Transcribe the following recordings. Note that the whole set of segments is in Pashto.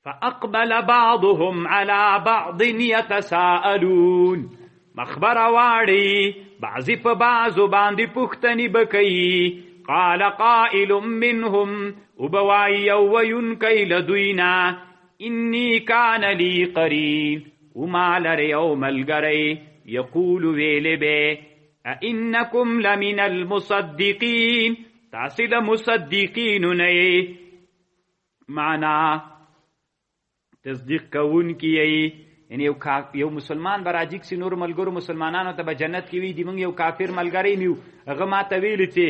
فاقبل بعضهم على بعض يتساءلون مخبر واړي بعضی په بعضو باندې پوښتنې بکوي. قال قائل منهم وبوای وینکی لدوینا انی کان لی قرین وما لري یو ملګری یقول ویلی به اینکم لمن المصدقین تاسې د مصدقینو نه یې معنا تصدیق کوونکي یې. یعنی یو مسلمان به راجیک سي نور ملګرو مسلمانانو ته به جنت کې وي دي موږ یو کافر ملګری نیو هغه ما ته ویلي چې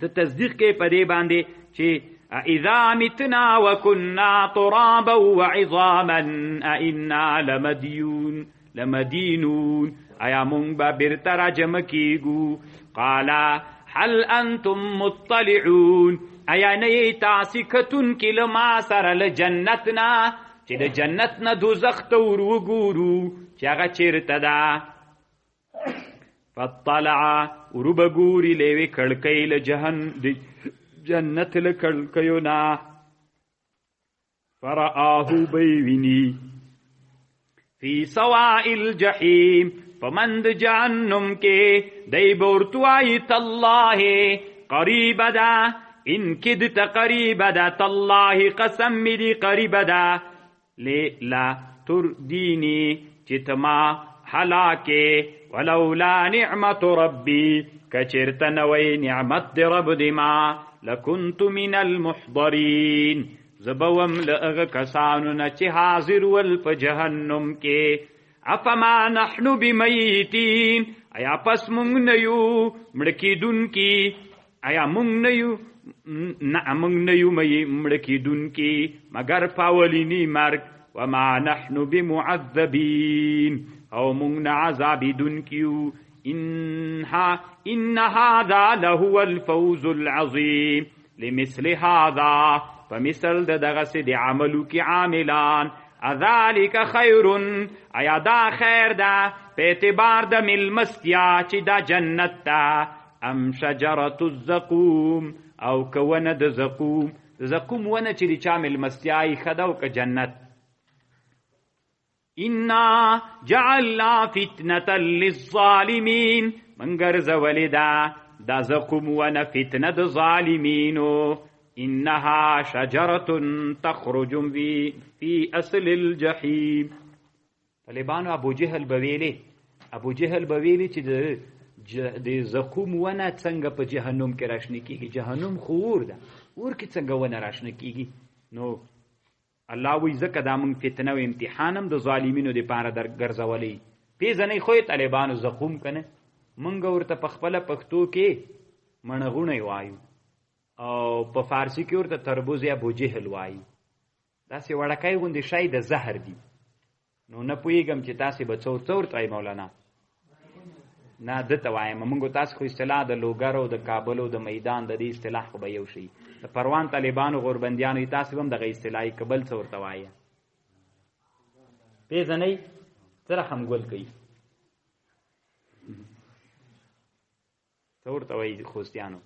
ته تصدیق کې په دې باندې چې اذا متنا وكنا ترابا وعظاما ائنا لمدينون ایا مونږ به بیرته راجمع کیږو. قال هل انتم مطلعون ایا نه تاسې کتونکي له ما سره له جنت نه چې د جنت نه دوزخ ته ور وګورو چې هغه چیرته ده. فاطلع وربه ګوري له یوې کړکۍ له جنت له کړکیو نه فرآه بیویني فی سواء الجحیم فمند جهنم کې دی بورتوائی تالله قریب ده ان کدت قریب ده تالله قسم می دی قریب ده لا تردینی چتما حلاکه ولولا نعمت ربی کچرتنوی نعمت دی رب دی ما لکنت من المحضرین زبوم لأغ کسانونا چه حاضر والپ جهنم کې. افما نحن بمیتین ایا پس مونږ نیو مړکی دن کی ایا مونږ نیو مونږ نیو مړکی دن کی مگر پاولینی مرگ. وما نحن بمعذبین او مونږ نه عذاب دن کیو. ان هذا لهو الفوز العظیم لمثل هذا فمثل دغس دی عملو کی عاملان. اذالک خیر ایا دا خیر ده په اعتبار د ملمستیا چې دا جنت تا ام شجرة الزقوم او کونه د زقوم ونه چې د چا ملمستیای خداو که جنت. انا جعلنا فتنة للظالمین منگر زولی دا زقوم ونه فتنه د ظالمینو. انها شجرة تخرج في اصل الجحیم. طالبانو ابو جهل بویلی چې د زقوم ونه څنګه په جهنم کې راشنه کیږي. جهنم خور ده اور کې څنګه ونه راشنه کیږي. نو الله وی زکه دا مونږ فتنه او امتحانم د ظالمینو د پاره در ګرځولې. پیژنې خو طالبانو زقوم کنه مونږ ورته په خپل پښتو کې منغونه وایو او په فارسی کې ورته تربوز یا ابو جهل وایي. داسې وړکای غوندې شای د زهر دي. نو نه پوهېږم چې تاسې به څه ورته وایي مولانا. نه دته وایم موږ تاسو خو اصطلاح د لوګر او د کابل او د میدان د دې اصطلاح خو به یو شي. د پروان طالبانو غوربندیانو تاسو هم دغه اصطلاحي قبل څه ورته وایي. پیژنئ سره هم ګول کوي څه ورته وایي خوستیانو.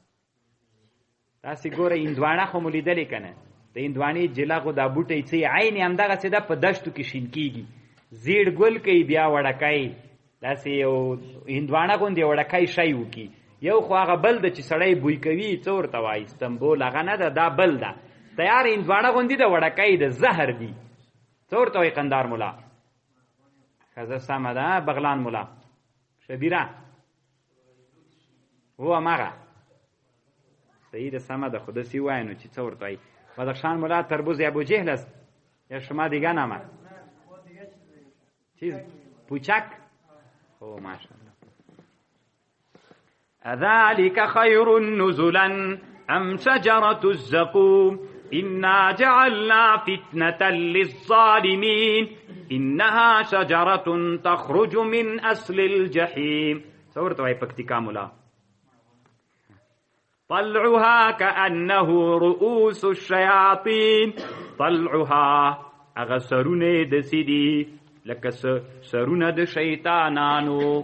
تاسې ګوره هندوانه خو مو لیدلې که نه. د هندوانې جلا خو دا بوټی څه عین همدغسې ده په دشتو کې شین کېږي. زیړ ګل کوي بیا وړکی داسې یو هندوانه غوندې وړکی شی وکړي. یو خو هغه بل ده چې سړی بوی کوي څه ورته وایي استنبول هغه نه ده دا بل ده. تیار هندوانه غوندې ده وړکی ده زهر دي. څه ورته وایي قندار ملا ښځه سمه ده بغلان ملا شبیره هو هماغه صحیح ده سمه ده خود سی وای نو چې څه ورته وایي. بدخشان ملا تربوز ابو جهل است یا شما دیگه نامه چیز پوچک. او ماشاءالله. اذلك خير نزلا ام شجرة الزقوم انا جعلنا فتنة للظالمين انها شجرة تخرج من اصل الجحيم. صورت وای پکتیکا مولا. طلعها كأنه رؤوس الشياطين. طلعها اغا سرونه د سیدی لکه سرونه د شیطانانو.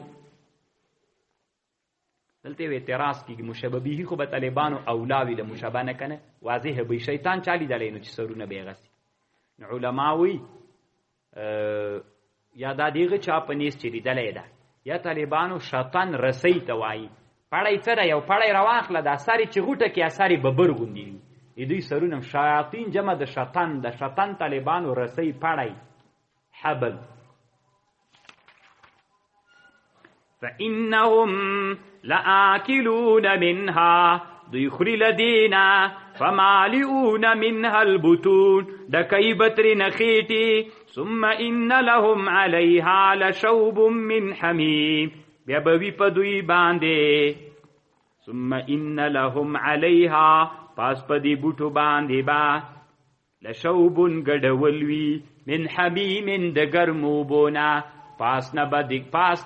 دلته وی اعتراض کیږي مشببه خو به طالبانو اولاوی له مشابه نه کنه واضح به شیطان چالي دلینو چې سرونه به غسی. علماوی یا دا دیغه چا په نیس چې لیدلی ده یا طالبانو شیطان رسی ته وایي پړی څه ده یو پړی راواخله دا ساري چې غوټه کې اثارې ببر غوندې وي د دوی سرونه شیاطین جمع د شیطان طالبانو رسی پړی حبل فإنهم لآكلون منها دوی خوري لدینا فمالئون منها البطون دکی بطر نخیٹی ثم ان لهم علیها لشوب من حمیم بیا بوی پا دوی بانده ثم ان لهم علیها پاس پا دی بوٹو بانده با لشوب گڑولوی من حمیم دگرمو بونا پاس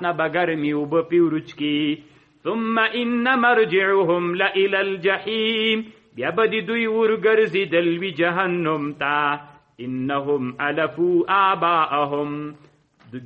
نه بگرمی و بپیورچ کی ثم ان مرجعهم لإلى الجحیم بیا بدی دوی ورگرزی دلوی جہنم تا انهم الفو آباءهم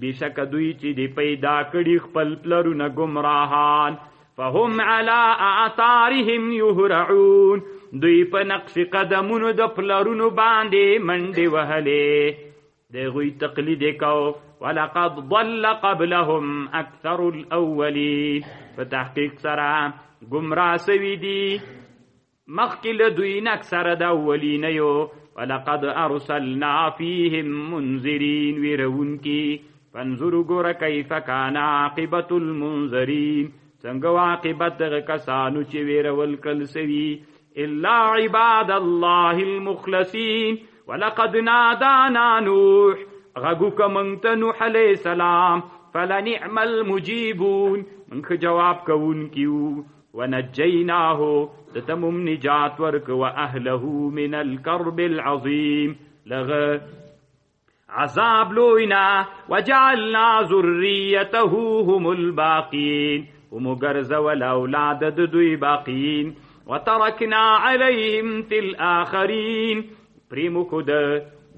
بشک دوی چی دی پیدا کڑی خپل پلرون گمراهان فهم على اعثارهم یهرعون دوی په نقش قدمونو د پلرونو باندې منډې وهلې دغوی تقلید کو ولقد ضل قبلهم اکثر الاولین فتحقیق سره گمراه سوی دی مخکل دوین اکثر د اولینیو ولقد ارسلنا فیهم منذرین ویرون کی فانظروا ګوره کیف کان عاقبت المنذرین څنګه عاقبت دغه کسانو چې ویرول کل سوی الا عباد الله المخلصین ولقد نادانا نوح غگوک منت نوح علیہ السلام فلنعم المجیبون منخ جواب کون کیو ونجیناہو تتمم نجات ورک واہلہو من الکرب العظیم لغ عذاب لوینا وجعلنا ذریته هم الباقین ومگرز والاولاد دوی باقین وترکنا علیہم فی الاخرین پریمو خود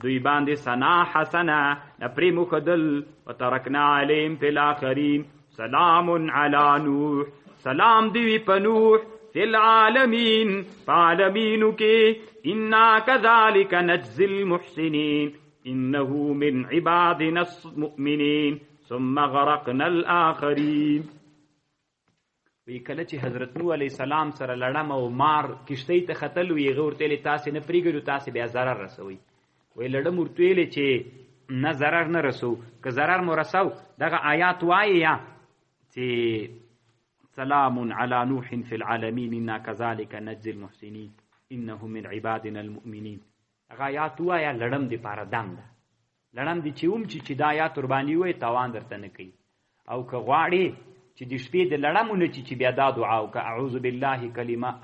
دوی باندې سنا حسنه نپریمو خدل وترکنا علیهم فی الاخرین سلام علی نوح سلام دوی په نوح فی العالمین فعالمینو کې انا کذالک نجزی المحسنین انه من عبادنا المؤمنین ثم غرقنا الاخرین وی کله چې حضرت نوح علیہ السلام سره لړم او مار کشتی ته ختل وی غور تل تاسو نه پریګلو تاسو بیا ضرر رسوي وی لړم ورتویل چې نه ضرر نه رسو که ضرر مو رسو دغه آیات وایي یا چې سلام علی نوح فی العالمین انا کذالک نجزی المحسنین انه من عبادنا المؤمنین هغه آیات وایي لړم دی پاره دم ده لړم دی چې دا آیات قربانی وای توان درته نه کوي او که غواړي چې د شپې د لړمونه چې بیا دا دعا وکړه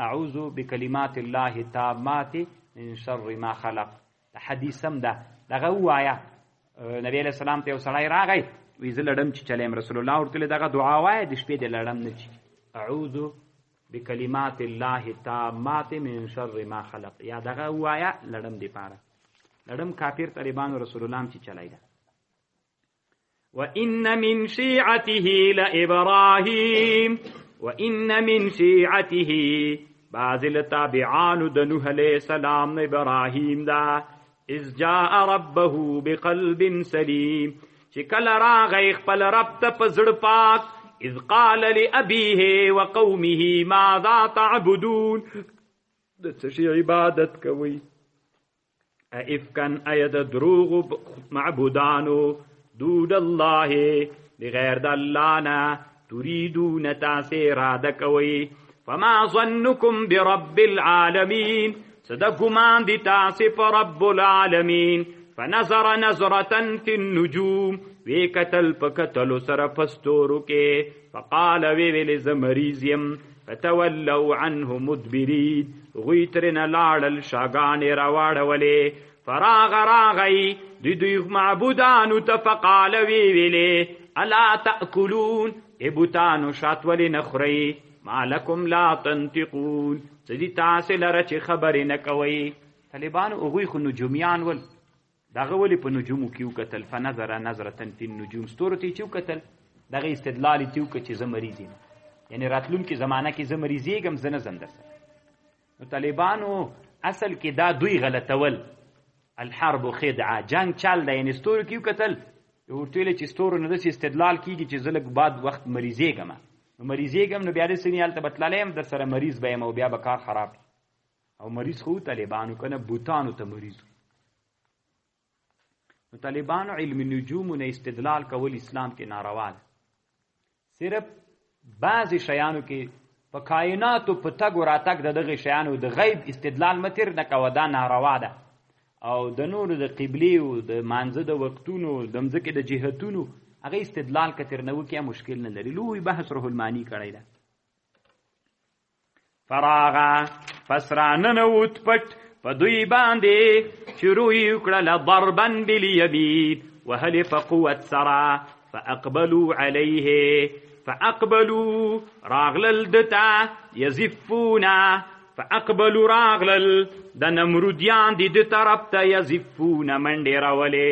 اعوذ بکلمات الله التامات من شر ما خلق حدیث هم ده دغه وایا نبی علیہ السلام ته یو سړی راغی وی زه لړم چې چلیم رسول الله ورته دغه دعا وایه د شپې د لړم نه چې اعوذ بکلمات الله التامات من شر ما خلق یا دغه وایا لړم دی پاره لړم کافر طالبان رسول الله چې چلای ده وَإِنَّ مِنْ شِيعَتِهِ لَإِبْرَاهِيمَ وَإِنَّ مِنْ شِيعَتِهِ بعض التابعان د نوح علیہ السلام ابراهیم دا اذ جاء ربه بقلب سلیم چې کله راغی خپل رب ته په زړه پاک اذ قال لأبيه وقومه ماذا تعبدون د څه شي عبادت کوي افکن اید دروغ معبودانو دود الله بغیر د الله نه تريدون تاسې اراده کوي فما ظنكم برب العالمين صدقمان دي تاسې په رب العالمين فنظر نظرة في النجوم وکتل په کتلو سره پستورو کې فقال ویل زمریز یم فتولوا عنه مدبرین غوی ترنه لاړل شاګانې راواړولې فراغ راغی دوی معبودانو ته فقال ویلې الا تأکلون ابوتانو شاتولی نخوری ما لکم لا تنطقون سدی تاسې لره چې خبرې نه کوئ طالبانو هغوی خو نجومیان ول دغه ولې په نجومو کې وکتل فنظر نظرة فی النجوم ستورو ته یې چې وکتل دغه استدلال یې ته وکړه چې زه مریض یم یعنې راتلونکې زمانه کې زه مریضېږم زه نه ځم درسره نو طالبانو اصل کې دا دوی غلطول الحرب خدعه، جنگ چل دی. یعنې ستورو کې وکتل ورته ویلې چې ستورو نه داسې استدلال کېږي چې زه لږ بعد وخت مریضېږم، نو مریضېږم نو بیا داسې نه هلته به تللی یم در سره مریض به یم او بیا به کار خراب وي. او مریض خو طالبانو که نه بوتانو ته مریض. نو طالبانو علم نجومو نه استدلال کول اسلام کې ناروا ده. صرف بعضې شیانو کې په کائناتو په تګ و راتګ د دغې شیانو د غیب استدلال متر نه کوه، دا ناروا ده. او د نورو د قبلې او د مانځه د وختونو د مځکې د جهتونو هغه استدلال که ترنه وکړي مشکل نه لري. لوی بحث روح المانی کړی ده. فراغه پس را ننوت پټ په دوی باندې شروع یې وکړله ضربا بالیمین، وهلې په قوت سره. فاقبلوا علیه، فاقبلوا راغلل دته، یزفونه فاقبلوا راغلل د نمرودیان دي د طرف ته، یزفونه منډې راولې.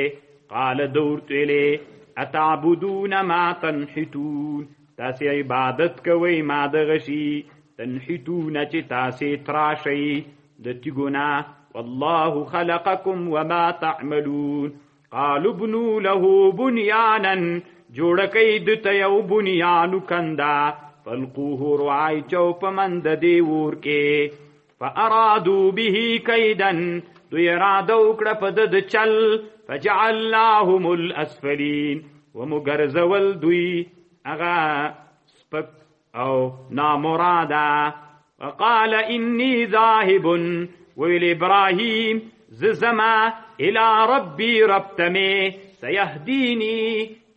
قال دورت ویلې اتعبدون ما تنحتون، تاسې عبادت کوئ ما دغه شي تنحتون چې تاسې تراشئ د تیګونه. والله خلقکم وما تعملون. قالوا ابنوا له بنیانا، جوړه کوي دته یو بنیانو کنده. فالقوه رعای چو په منځ د دې اور کې. فارادوا به کیدا، دوی اراده وکړه په ده د چل. فجعلناهم الاسفلین، ومګرځول دوی هغه سپک او نامراده. وقال انی ذاهب، ویل ابراهیم زما الى ربی رب تمه سیهدینی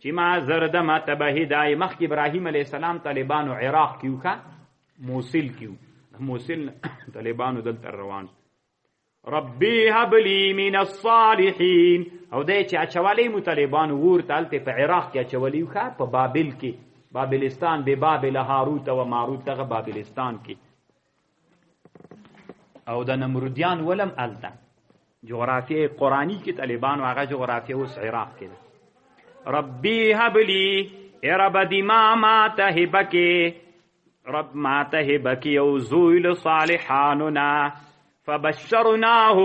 چې ما زردمه ته به هدایه. مخکې ابراهیم علیه السلام طالبانو عراق کیو که موصل کیو، موصل طالبانو دلته روان. ربی هب لی من الصالحین، او دی چې اچولی مو طالبانو ور ته هلته په عراق کې اچولی و که په بابل کې، بابلستان به بابل هاروت و ماروت دغه بابلستان کې. او د نمرودیان ولم هلته جغرافیه قرآنی کې طالبانو هغه جغرافیه اوس عراق کې ده. ربی هب لی، ای رب دی ما ته هبه کې، رب ما ته هبه کې یو زوی له صالحانو نه. فبشرناه،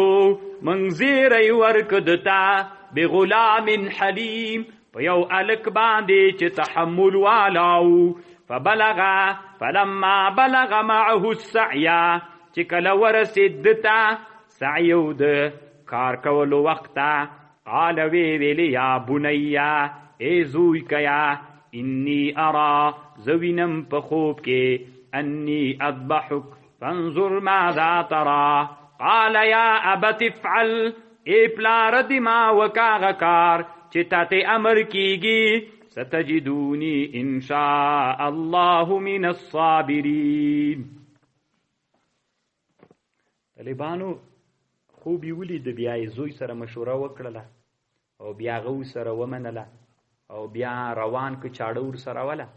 من زیری ورک دتا بغلام حلیم، په یو الک باندې چې تحمل والاو. فبلغ، فلما بلغ معه السعی، چې کله ورسید دتا سعیو د کار کولو وخته. قال ویلی یا بنیا، ای زوی کیا، انی ارا زوینم په خوب کې، انی اذبحک فانظر ماذا ترى. قال یا ابت افعل، ای پلار دی ما وکاغه کار چې تاته امر کیږي. ستجدونی ان شاء الله من الصابرین. طالبانو خوب یې ولید، بیا یې زوی سره مشوره وکړله او بیا هغه سره ومنله او بیا روان که چاړه ورسره وله.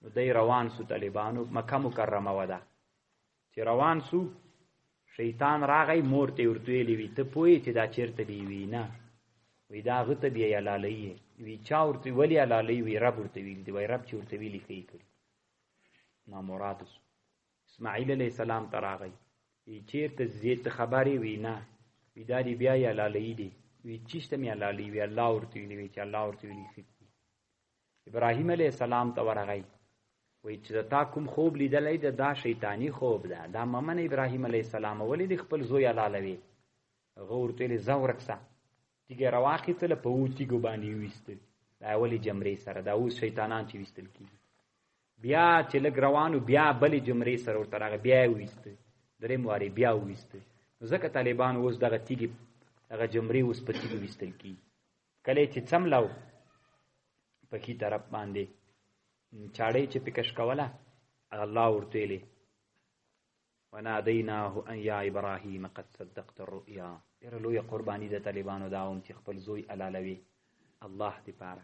نو دی روان سو طالبانو، مکه مکرمه وه ده. چې روان سو شیطان راغی، مور ته یې ورته ویلي وي ته پوهې چې دا چېرته دی؟ وی نه، وی دا هغه ته بیا یې حلالوي. وی چا ورته ولې حلالوي؟ وی رب ورته ویلي دی. وی رب چې ورته ویلي ښه یې کړي. نامراده سو. اسماعیل علیه السلام ته راغی، وی چېرته ځې ته خبرې؟ وی نه، وی دا دی بیا یې حلالوي دی. وی چیشته مې حلالوي؟ وی الله ورته ویلي. وی چې الله ورته ویلي ښه کړي. ابراهیم علیه السلام ته ورغی، وی چې تا کوم خوب لیدلی ده دا شیطانی خوب ده، دا ممنه ابراهیم علیه السلام ولې د خپل زوی حلالوي؟ هغه ورته ویلې ځه ورک سه. تیږه راواخیستله، په اوو تیږو باندې یې ویستل، دا ولې جمرې سره، دا اوس شیطانان چې ویستل کېږي. بیا چې لږ روانو بیا بلې جمرې سره ورته راغی، بیا یې ویسته، درېم وارې بیا وویسته. نو ځکه طالبانو اوس دغه تیږې دغه جمرې اوس په تیږو ویستل کېږي. کله چې څملو په ښي طرف باندې چاړۍ چې پې کش کوله، الله ورته ویلې ونادیناه ان یا ابراهیم قد صدقت الرؤیا. ډېره لویه قرباني د طالبانو دا هم چې خپل زوی حلالوي الله دپاره.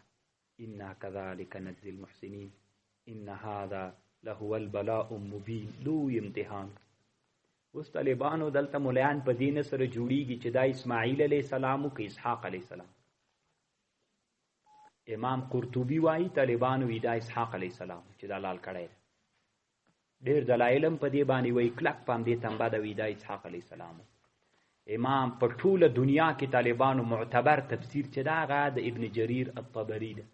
انا کذلک نجزي المحسنین ان هذا لهو البلاء المبین. لوی امتحان. اوس طالبانو دلته ملیان په دې نه سره جوړیږي چې دا اسماعیل علیه السلام که اسحاق علیه السلام. امام قرطبي وایي طالبانو وی دا اسحاق علیه السلام چې دا لال کړی. ډېر دلایل هم په دې باندې وایي، کلک په همدې تنبه ده وی دا اسحاق علیه السلام. امام په ټوله دنیا کې طالبانو معتبر تفسیر چې دا هغه د ابن جریر الطبري ده،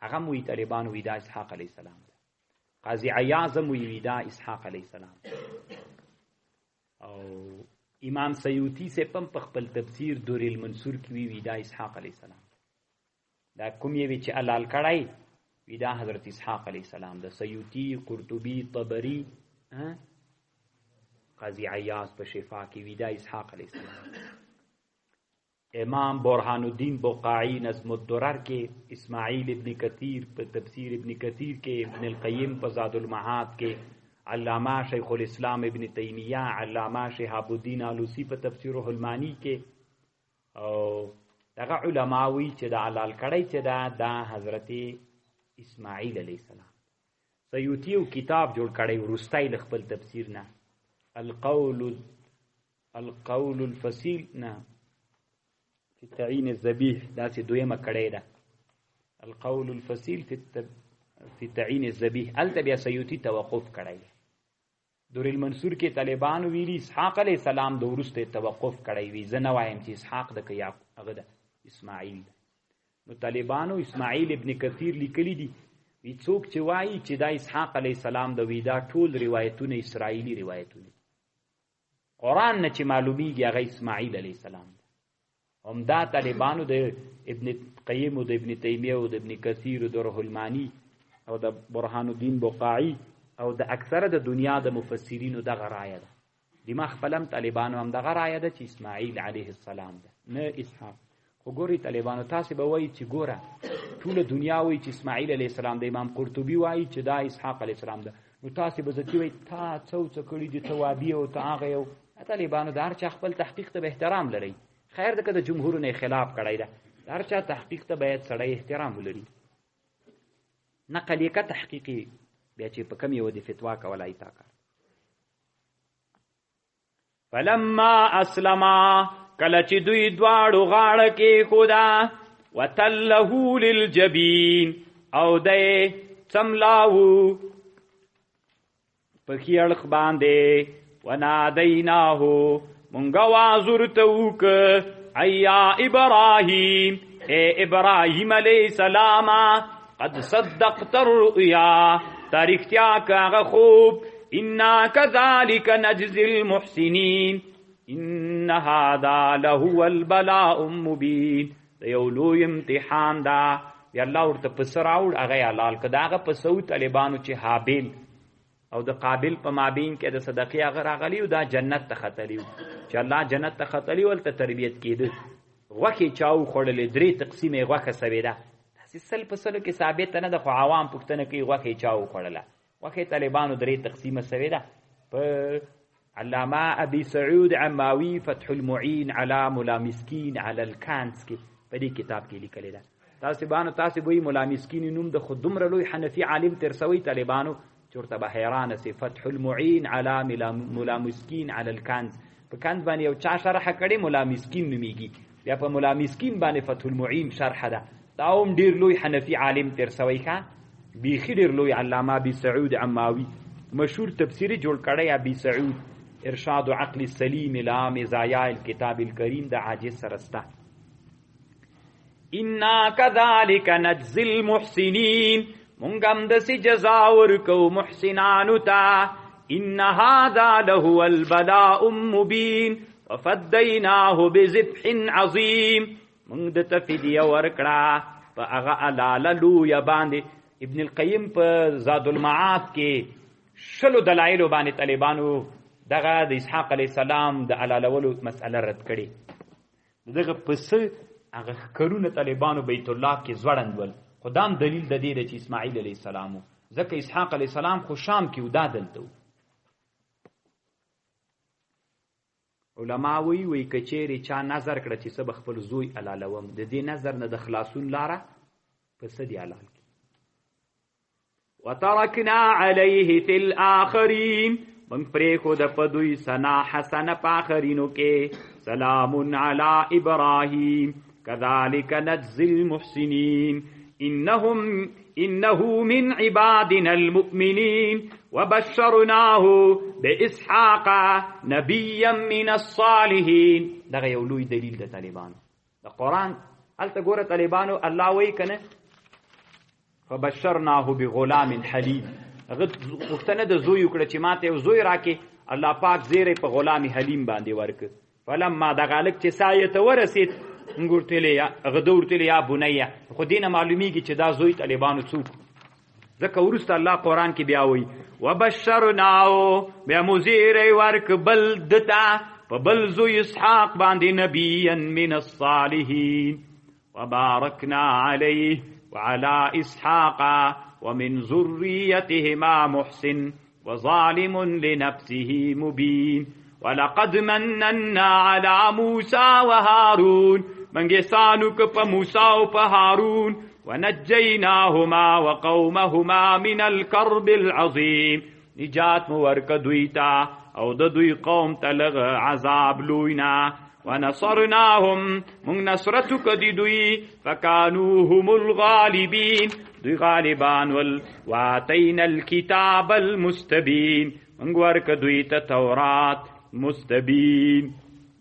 هغه هم وایي طالبانو وایي دا اسحاق علیه السلام ده. قاضي عیاض هم وایي دا اسحاق علیه السلام ده. او امام سیوطي صاحب هم په خپل تفسیر دور المنصور کې وایي دا اسحاق علیه السلام ده. دا کوم یې چې حلال کړی وی دا حضرت اسحاق علیه السلام ده. سیوطي، قرطبي، طبري، قاضي عیاض په شفا کې وی دا اسحاق علیه السلام. امام برهان الدین بقاعی نظم الدرر کې، اسماعیل ابن کثیر په تفسیر ابن کثیر کې، ابن القیم په زاد المعاد کې، علامہ شیخ الاسلام ابن تیمیہ، علامہ شهاب الدین آلوسی په تفسیر المانی کې، او دغه علماوی چې دا حلال کړی چې دا حضرت اسماعیل علیه السلام. سیوطي یو کتاب جوړ کړی وروستی له خپل تفسیر نه، القول الفصیل نه فی تعین الذبیح، داسې دویمه کړی ده، القول الفصیل فی تعین الذبیح. هلته بیا سیوطي توقف کړی. دور المنصور کې طالبانو ویلي اسحاق علیه السلام د وروسته توقف کړی وي، زه نه وایم چې اسحاق د که هغه ده اسماعیل ده. نو طالبانو اسماعیل ابن کثیر لیکلی دي وی څوک چې وایي چې دا اسحاق علیه السلام د وی دا ټول روایتونه اسرائیلی روایتونه، قرآن نه چې معلومیږي هغه اسماعیل علیه السلام ده. همدا طالبانو د ابن قیم او د ابن تیمیه او د ابن کثیر او د روح المانی او د برهان الدین بقاعی او د اکثره د دنیا د مفسرینو دغه رایه ده. دماغ خپلم طالبانو هم دغه رایه ده چې اسماعیل علیه السلام ده، نه اسحاق. خو ګوري طالبانو تاسې به وایي چې ګوره ټوله دنیا وایي چې اسماعیل علیه السلام ده، امام قرطبي وایي چې دا اسحاق علیه السلام ده، نو تاسې به ذاتي وایي تا څه کړي دي، ته وابي او ته هغه یو. طالبانو د هر چا خپل تحقیق ته به احترام لرئ. خیر ده که د جمهور نه خلاف کړی ده، د هر چا تحقیق ته باید سړی احترام ولري. نقل یې که تحقیقي بیا چې په کم یو د فتوا کولای تا کار. فلما اسلما کله چې دوی دواړو غاړه کې خدا وتله للجبین او دی څملاو په خیړخ باندې ونادیناه مونږ واز ورته وکړه ایا ابراهیم، اے ابراهیم علیه السلام، قد صدقت الرؤیا، تاریختیا کاغه خوب، انا کذالک نجزی المحسنین، ان هذا لهو البلاء المبین. د یو لوی امتحان دا یا الله ورته پس راوړ هغه حلال که د هغه په سو طالبانو چې حابیل او د قابل په مابین کې د صدقې هغه راغلی و، دا جنت ته ختلی و چې الله جنت ته ختلی ولته تربیت کېده. غوښې چاو خوړلې، 3 تقسیمې غوښه سوې ده، داسې سل په سلو کې ثابت نه ده، خو عوام پوښتنه کوي غوښې چاو خوړله. غوښې طالبانو 3 تقسیمه سوې ده. په علامه ابي سعود عماوي فتح المعین علی ملا مسکین علی الکانز کې په دې کتاب کې لیکلې ده. تاسې وایي ملا مسکین نوم د خو دومره لوی حنفي عالم ترسوي طالبانو چې ورته به حیرانه سي. فتح المعین علی ملا مسکین علی الکانز، په کنز باندې یو چا شرحه کړې ملا مسکین نومیږي، بیا په ملا مسکین باندې فتح المعین شرحه ده. دا هم ډېر لوی حنفي عالم ترسوي ښه، بیخي ډېر لوی علامه ابي سعود عماوي مشهور تفسیری جوړ کړی ابي سعود ارشاد عقل السلیم الى مزایا الكتاب الكریم د عاجز سرسته. انا كذلك نجزي المحسنین، مونږ هم داسې جزا ورکو محسنانو ته. ان هذا لهو البلاء المبین وفدیناه بذبح عظیم، مونږ دته فدیه ورکړه په هغه حلاله لویه باندې. ابن القیم په زاد المعاد کې 20 دلایلو باندې طالبانو دغه د اسحاق علیه السلام د حلالولو مسأله رد کړي. دغه پسه هغه ښکرونه طالبانو بیت الله کې ځوړند ول، خو دا هم دلیل د دې دی چې اسماعیل علیه السلام و، ځکه اسحاق علیه السلام خو شام کې و، دا دلته و. علما وایي که چیرې چا نظر کړه چې څه به خپل زوی حلالوم، د دې نظر نه د خلاصون لاره پسه دی حلال کړي. وترکنا علیه فی الاخرین، من پریښوده په دوی ثنا حسنه په آخرینو کې. سلام علی ابراهیم کذلک نجزی المحسنین انه من عبادنا المؤمنین وبشرناه باسحاق نبیا من الصالحین. دغه یو لوی دلیل د طالبانو د قرآن. هلته ګوره طالبانو الله وایي که نه فبشرناه بغلام حلیم، هغه غوښتنه د زوی وکړه چې ماته یو زوی راکې، الله پاک زیری په غلام حلیم باندې ورکړ. فلما دغه هلک چې سایې ته ورسېد هغه ده ورتلې یا بنیه، خو دې نه معلومیږي چې دا زوی طالبانو څوک. ځکه وروسته الله قرآن کې بیا وایي وبشرناه، بیا مو زیری ورک بل دته په بل زوی اسحاق باندې نبیا من الصالحین وبارکنا علیه وعلى اسحاق ومن ذريتهما محسن وظالم لنفسه مبين ولقد مننا على موسى وهارون، منګه سانوک په موسی او په هارون، ونجيناهما وقومهما من الكرب العظيم، نجات مو ورک دوی تا او د دوی قوم ته لغ عذاب لوینا. ونصرناهم، من نصرتک دی دوی، فکانو هم الغالبین، دوی غالبان واتینا الكتاب المستبین، من ورک دوی ته تورات مستبین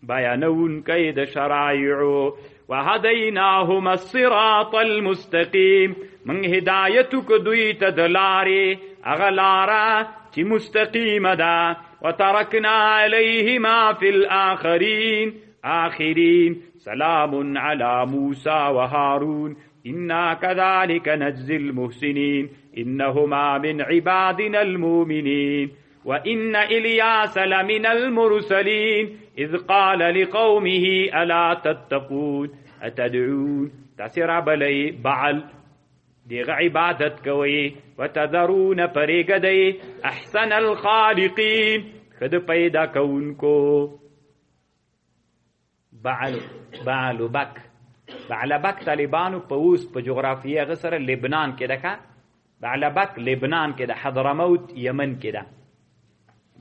بیانون کئی د شرائعو. وهدیناهم الصراط المستقیم، من هدایتک دوی ته د لارې هغه لاره چې مستقیمه ده. وترکنا علیهما فی الآخرین، آخرین سلام علی موسی وهارون انا كذلك نجزي المحسنين انهما من عبادنا المؤمنين. وإن إلياس لمن المرسلين إذ قال لقومه ألا تتقون أتدعون، تسرع بلي بعل دیغ عبادت کوي، وتذرون پریګدی احسن الخالقین، خد پیدا کونکو. بعلبک طالبانو په اوس په جغرافیه غسر لبنان کې ده، بعلبک لبنان کې ده، حضرموت یمن کې ده.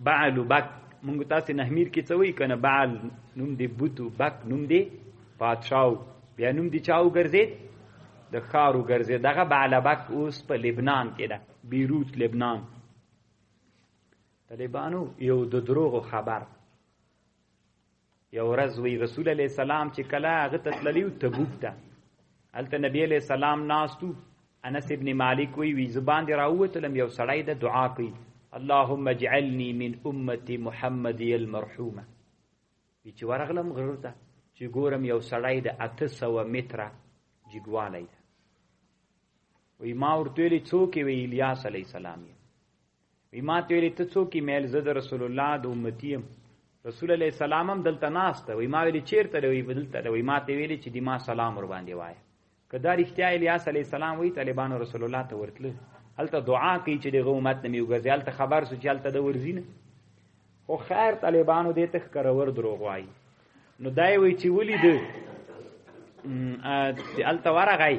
بعلبک مونږ تاسو نحمیر کې څه وایي کنه، بعل نوم دی بوتو، بک نوم دی پادشاو، بیا نوم دی چاو ګرځید د خارو ګرځید. دغه بعلبک اوس په لبنان کې ده، بیروت لبنان. طالبانو یو د دروغو خبر، یو ورځ وی رسول علیه السلام چې کله هغه ته تللی تبوک ته، هلته نبی علیه السلام ناستو. انس ابن مالک وی زه باندې راووتلم، یو سړی د دعا کوي اللهم اجعلني من امتي محمدي المرحومه. چې ورغلم غرور ته چې ګورم یو سړی د 800 متره جګوالی ده. وی ما ورته ویلي څوک یې؟ وی الیاس علیه السلام یې. وی ما ته ویلي ته څوک یې؟ میل زه د رسول الله د امتي یم. رسول علیه السلام هم دلته ناسته. وی ما ویلي چیرته ده؟ وی دلته ده. وی ما ته ویلي چې دی ما سلام ور باندې وایه. که دا رښتیا الیاس علیه السلام وی، طالبانو رسول الله ته ورتله، هلته دعا کوي چې دغه امت نه مې وګرځي، هلته خبر سو چې هلته د ورځي نه. خو خیر طالبانو دې ته ښکرور دروغ وایي. نو دا یې وایي چې ولې د هلته ورغی،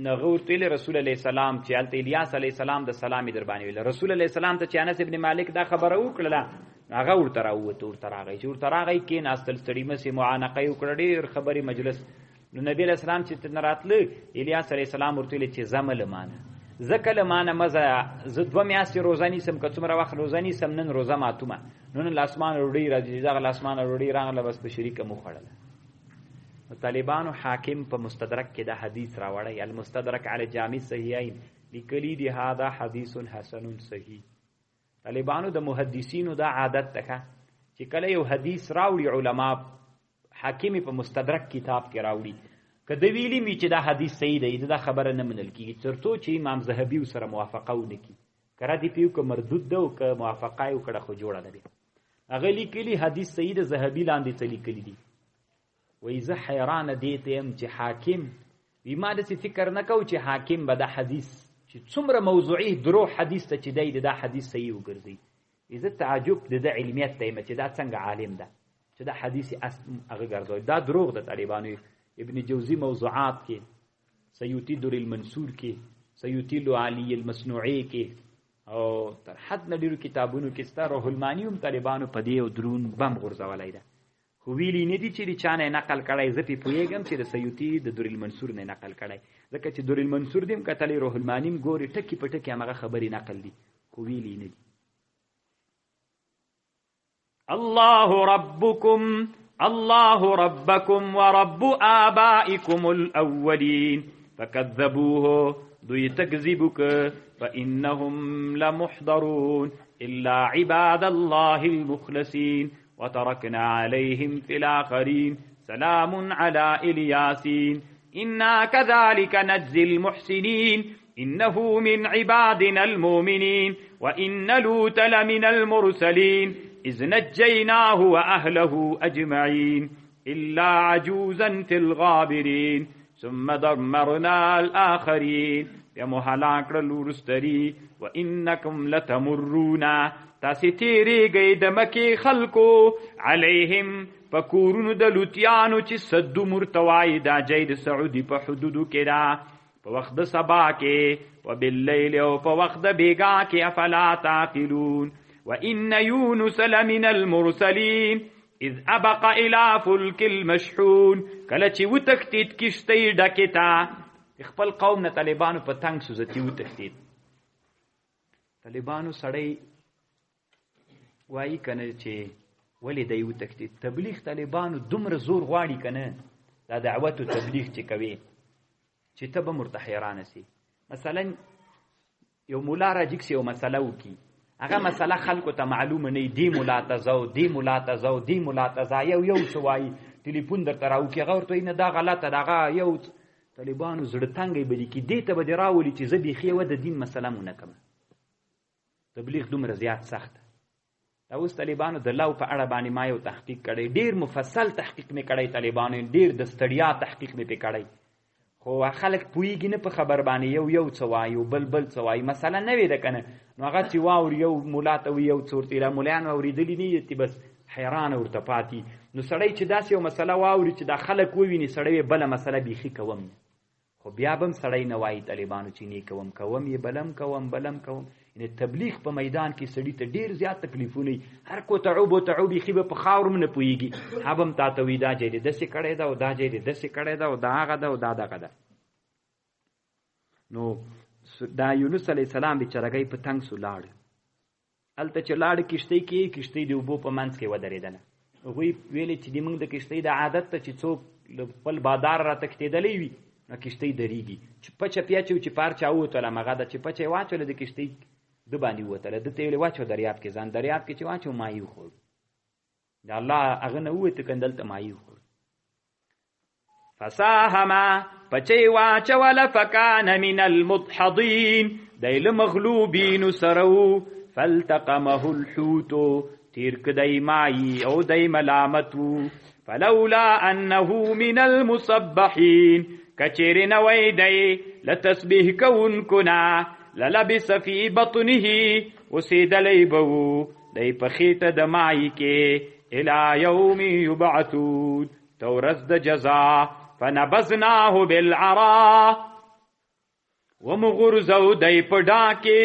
هغه ورته ویلې رسول علیه السلام چې هلته الیاس علیه السلام د سلام یې در باندې ویله. رسول علیه السلام ته چې انس ابن مالک دا خبره وکړله، هغه ورته راووت، ورته راغی. چې ورته راغی کېناستل، ستړي مسې معانقه یې وکړه، ډېر خبرې مجلس. نو نبی علیه السلام چې ته نه راتله، الیاس علیه السلام ورته ویلې چې ځه له مانه، ځکه له مانه مه ځه، زه 2 میاشتې روزه نیسم، که څومره وخت روزه نیسم، نن روزه ماتومه. نو نن له اسمانه ډوډۍ راځي، دغه له اسمانه ډوډۍ راغله، بس په شریکه مو خوړله. نو طالبانو حاکم په مستدرک کې دا حدیث راوړی، المستدرک علی جامع صحیحین، لیکلی دی هذا حدیث حسن صحیح. طالبانو د محدثینو دا عادت ده چې کله یو حدیث راوړي علما، حاکم په مستدرک کتاب کې راوړي، که د ویلي می چې دا حدیث صحیح دی، دا خبره نه منل کېږي تر څو چې امام ذهبي سره موافقه ونه کړي. که ردې پې وکړه مردود ده، او که موافقه یې وکړه خو جوړه ده. هغه لیکلي حدیث صحیح د ذهبي لاندې څه لیکلي دي. وایي زه حیرانه دې ته یم چې حاکم، وي ما داسې فکر نه کوو چې حاکم به دا حدیث چې څومره موضوعي دروغ حدیث ته چې دی دا حدیث صحیح وګرځي. زه تعجب د ده علمیت ته یم چې دا څنګه عالم ده چې دا حدیث هغه ګرځوي. دا دروغ د طالبانو. ابن جوزی موضوعات کې، سیوطی در المنصور کې، سیوطی لعالی المصنوعی کې، او تر حد نه ډېرو کتابونو کې ستا روح المانی هم طالبانو په دې او درون بم غورځولی ده. خو ویلي نه دي چې د چا نه نقل کړی. زه پې پوهېږم چې د سیوطي د در المنصور نه نقل کړی، ځکه چې در المنصور دې هم کتلی، روح المانی هم ګوري، ټکي په ټکي همغه خبرې نقل دي، خو ویلي نه دي. الله ربكم ورب آبائكم الأولين فكذبوه دوی تکذیبک فإنهم لمحضرون إلا عباد الله المخلصين وتركنا عليهم في الآخرين سلام على إلياسين إنا كذلك نجزي المحسنين إنه من عبادنا المؤمنين وإن لوط لمن المرسلين إذ نجيناه وأهله أجمعين إلا عجوزا في الغابرين ثم دمرنا الآخرين يمهلاك لورستري وإنكم لتمرون تاسي گئی دمکی خلقو عليهم پکورونو د لوتیانو چې صد مرتوای دا جید سعودي په حدودو کې دا په وخت د سبا کې وبالليل او په وخت د بیګا کې افلا تعقلون وإن يونس لمن المرسلين اذ ابق الى فلك المشحون کله چې وتختید کشتی ډکتا خپل قوم نه طالبانو په تنگ سوزتی وتختید طالبانو سړی وایي کنه چې ولی دی وتختید تبلیغ طالبانو دومره زور غواړي کنه دا دعوت او تبلیغ چې کوي چې ته به مرته حیرانه سي مثلا یو مولا راجکس یو مسله وکي هغه مسله خلکو ته معلومه نه دی مولا تزو دی مولا تزو دی مولا تزا یو شوای ټلیفون درته راوکي هغه ورته نه دا غلطه دغه یو طالبانو زړه تنګي بلی کی دې ته به راولي چې زه بيخي و د دین مسله مونږ کوم تبلیغ دومره زیات سخت دا اوس طالبانو د لو په اړه باندې ما یو تحقیق کړی ډیر مفصل تحقیق مې کړی طالبانو ډیر د ستړیا تحقیق مې کړی خو خلک پویږي نه په خبر باندې یو څه وایي بل څه وایي مثلا نه وي ده کنه نو هغه چې واوري یو مولا ته یو څورتي را مولان اوریدلی نه یتي بس حیران ورته پاتې نو سړی چې داسې یو مسله واوري چې دا خلک وویني سړی بل مسله بیخي کوم خو بیا بم سړی نه وایي طالبانو چې نه کوم یې بلم کوم ان تبلیغ په میدان کې سړی ته ډیر زیات تکلیفونه هر کو تعوبي خيبه په خاور نه پويږي هبم تا ته وی دا جې د څه کړه دا او دا جې د څه کړه دا او دا هغه دا او دا دغه دا نو دا یونس علی السلام بیچارهګي په تنگ سولاړ الته چې لاړ کشتی دی وبو په منځ کې ودرېدنه وی ویلې چې د موږ د کشتی د عادت ته چې څوک خپل بادار را تکتیدلې وي نو کشتی درېږي چې پچ پیاچو چې پارچا وته مغه د چې پچ واچول د کشتی د باندې وته د تیل واچو دریاب کې ځان دریاب کې چې واچو مایو خور دا الله هغه نه وته کندل ته مایو خور فساهما پچې واچول فکان من المدحضين دایل مغلوبین سرو فالتقمه الحوت تیر کدی مای او دای ملامتو فلولا انه من المصبحين کچیر نوی دی لتسبیح کون کنا للبس فی بطنه وسیدلی بو دی پخیت دمائی کے الى یوم یبعثون تورز د جزا فنبذناه بالعراء ومغرزو دی پڑاکے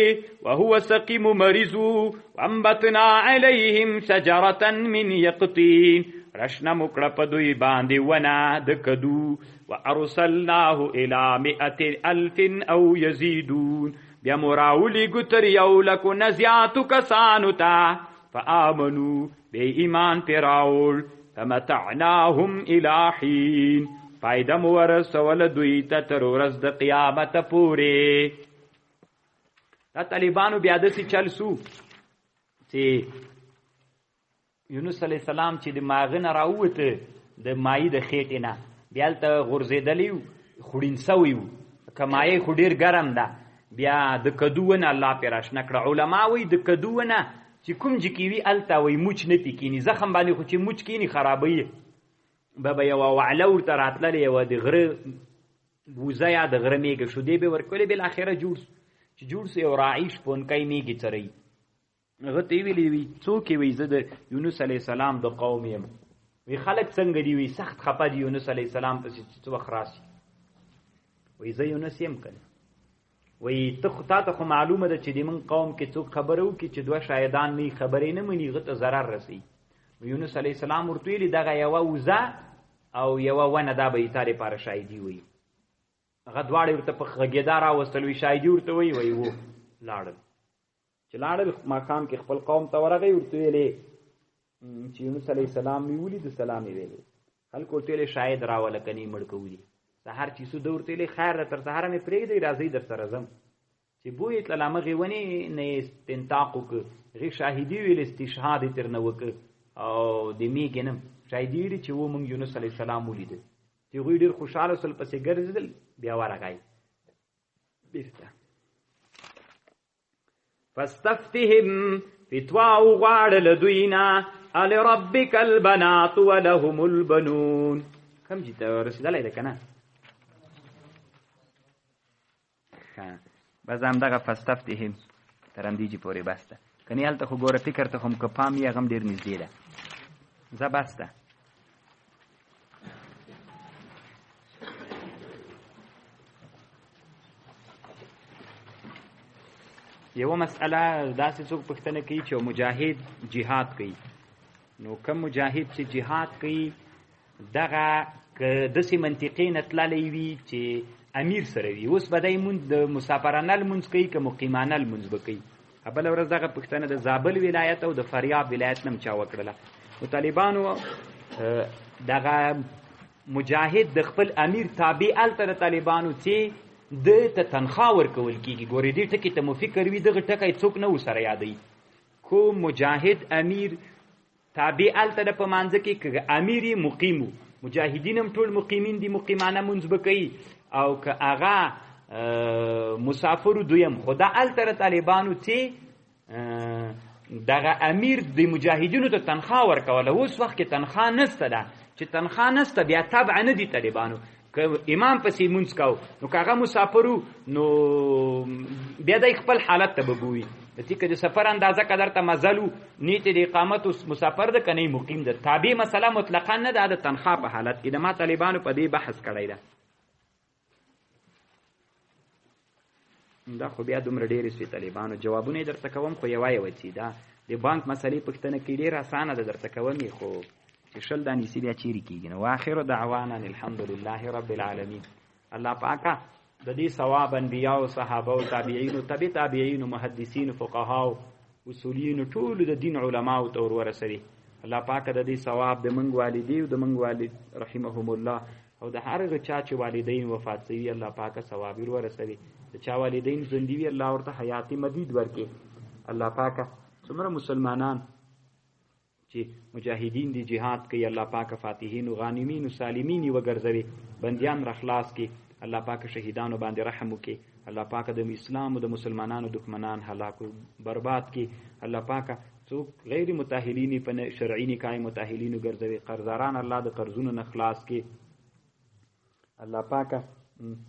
وهو سقیم مریضو وانبتنا علیہم شجرة من یقطین رشنا مکڑا پدوی باندی ونا دکدو وارسلناه الى 100,000 او یزیدون بیا مراولی گتر یولکو نزیاتو کسانو تا فآمنو بے ایمان پیراول فمتعناهم الى حین فائدہ مورسول دویتا ترورز د قیامت پوری دا طالبانو بیادسی چلسو چی یونس علیہ السلام چې د ماغنه راوته د مای د خېټینا بیالته غرزیدلیو خورین سویو کمای خډیر ګرم ده بیا د کدوونه الله پیراش نکړه علما وی د کدوونه چې کوم جکیوی التا وی موچ نه پکینی زخم باندې خو چې موچ کینی خرابوي بابا یو وعلو تراتل یو د غره بوزا یا د غره میګه شو دی به ورکول بل اخره جوړ سه او رایش پون کای میګه چرای هغه تی ویلی وی څوک وی زه د یونس علی السلام د قوم یم وی خلک څنګه دی وی سخت خپه دی یونس علی السلام په څه وخت راشي وی زه یونس یم کنه وی ته خو معلومه ده چې د من قوم کې څوک خبرو کې چې دوه شاهدان نه خبرې نه مني غته zarar رسي یونس علی السلام ورته ویلی دغه یو وزا او یو ونه دا به ایتاره پر شاهدی وی هغه دواړه ورته په غږیدار اوستل وی شاهدی ورته وی وو لاړل چې لاړل ماقام کې خپل قوم ته ورغی ورته ویلې چې یونس علیه السلام وی ولید سلام ویلو خلکو ټیلې شاید راوله کني مړ کوي سحر چې سو دور ټیلې خیر تر سحر مې پرېږدي راځي در سره زم چې بوې تلامه غونی نه استنطاق وک غي شاهدی ویل استشهاد تر نو وک او د میګنم شاهدی چې و مونږ یونس علیه السلام ولید چې غوی ډیر خوشاله سل پسې ګرځیدل بیا ورغای بیرته فاستفتهم فتوا غواړل دوینا ال ربک البنات ولهم البنون کم چې ته رسیدلای ده کنه بس هم دغه فاستفتهم تر هم دیجی پورې بسته کنی هلته خو ګوره فکر ته هم که پام یې هغه هم ډېر نږدې ده زه بسته یوه مسئله داسې څوک پوښتنه کوي چې مجاهد جهاد کوي نو کم مجاهد چې جهاد کوي دغه که داسې منطقې نه تللی وي چې امیر سره وي اوس به دی مونځ د مسافرانه لمونځ کوي که مقیمانه لمونځ به کوي بله ورځ دغه پوښتنه د زابل ولایت او د فریاب ولایت نه م چا وکړله نو طالبانو دغه مجاهد د خپل امیر تابع هلته د طالبانو چې د ته تنخوا ورکول کېږي ګورې دې ټکي ته مو فکر وي دغه ټکی څوک نه ورسره یادوي کوم مجاهد امیر تابع هلته د په مانځه کې که امیر یې مقیم و مجاهدین هم ټول مقیمین دي مقیمانه مونځ به کوي او که هغه مسافرو دویم خو دا هلته د طالبانو چې دغه امیر د مجاهدینو ته تنخوا ورکوله اوس وخت کې تنخوا نسته ده چې تنخوا نسته بیا تبع نه دي طالبانو که امام پسې مونځ کو نو که هغه مسافرو نو بیا دی خپل حالت ته به ګوري چې که د سفر اندازه که درته مزلو نیت د اقامت مسافر ده که نه مقیم ده تابع مسله مطلقا نه ده د تنخوا په حالت کې د ما طالبانو په دې بحث کړی ده دا خو بیا دومره ډېرې سوې طالبانو جوابونه یې درته کوم خو یوه چې دا د بانک مسلې پوښتنه کوي ډېره اسانه ده درته کوم یې خو چې شل دانیسي بیا چیرې کېږي نو واخر دعوانا الحمدلله رب العالمین الله پاکه د دې ثواب انبیاو صحابه او تابعینو تبع تابعینو محدثینو فقهاو اصولینو ټولو د دین علماو ته ور ورسوي الله پاکه د دې ثواب د موږ والدي او د موږ والد رحمهم الله او د هر هغه چا چې والدین وفات شوي الله پاکه ثواب ور ورسوي د چا والدین ژوندي وي الله ورته حیات مدید ورکړي الله پاکه څومره مسلمانان چې مجاهدین دی جهاد کوي الله پاکه فاتحین او غانمین او سالمین وګرځوي بندیان را خلاص کړي الله پاکه شهیدانو باندې رحم وکړي الله پاکه د اسلام او د مسلمانانو دښمنان هلاک او برباد کړي الله پاکه څوک غیر متأهلین په شرعي نکاح متأهلین وګرځوي قرضداران الله د قرضونو نه خلاص کړي الله پاکه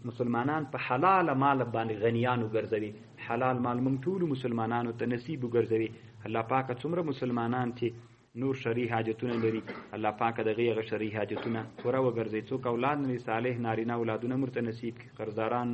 مسلمانان په حلال مال باندې غنیان وګرځوي حلال مال موږ ټول مسلمانانو ته نصیب وګرځوي الله پاکه څومره مسلمانان چې نور شرعي حاجتونه لري الله پاکه دغه هغه شرعي حاجتونه پوره وګرځي څوک اولاد نه صالح نارینه اولادونه مرته نصیب کړي قرضداران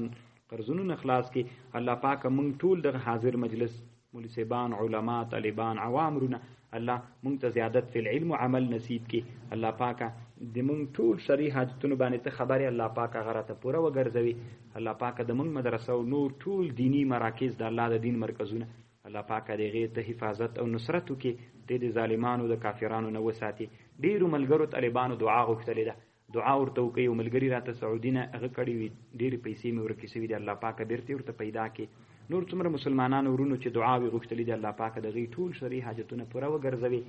قرضونو نه خلاص کړي الله پاکه موږ ټول دغه حاضر مجلس مولوی صاحبان علما طالبان عوام رونه الله موږ ته زیادت فی العلم او عمل نصیب کړي الله پاکه د موږ ټول شرعي حاجتونو باندې ته خبرې الله پاکه هغه راته پوره وګرځوي الله پاکه د موږ مدرسه او نور ټول دینی مراکز د الله د دین مرکزونه الله پاکه دغه ته حفاظت او نصرت وکړي د ظالمانو د کافرانو نه وساتي ډیرو ملګرو طالبانو دعا غوښتلې ده دعا ورته وکړي او ملګری راته سعودي نه هغه کړي وي ډېرې پیسې مې ورکې شوي دي الله پاکه بیرته ورته پیدا کړي نور څومره مسلمانانو ورونو چې دعاوې غوښتلې دي الله پاکه د هغوی ټول شرعي حاجتونه پوره وګرځوي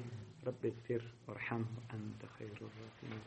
رب اغفر وارحم انت خیر الراحمین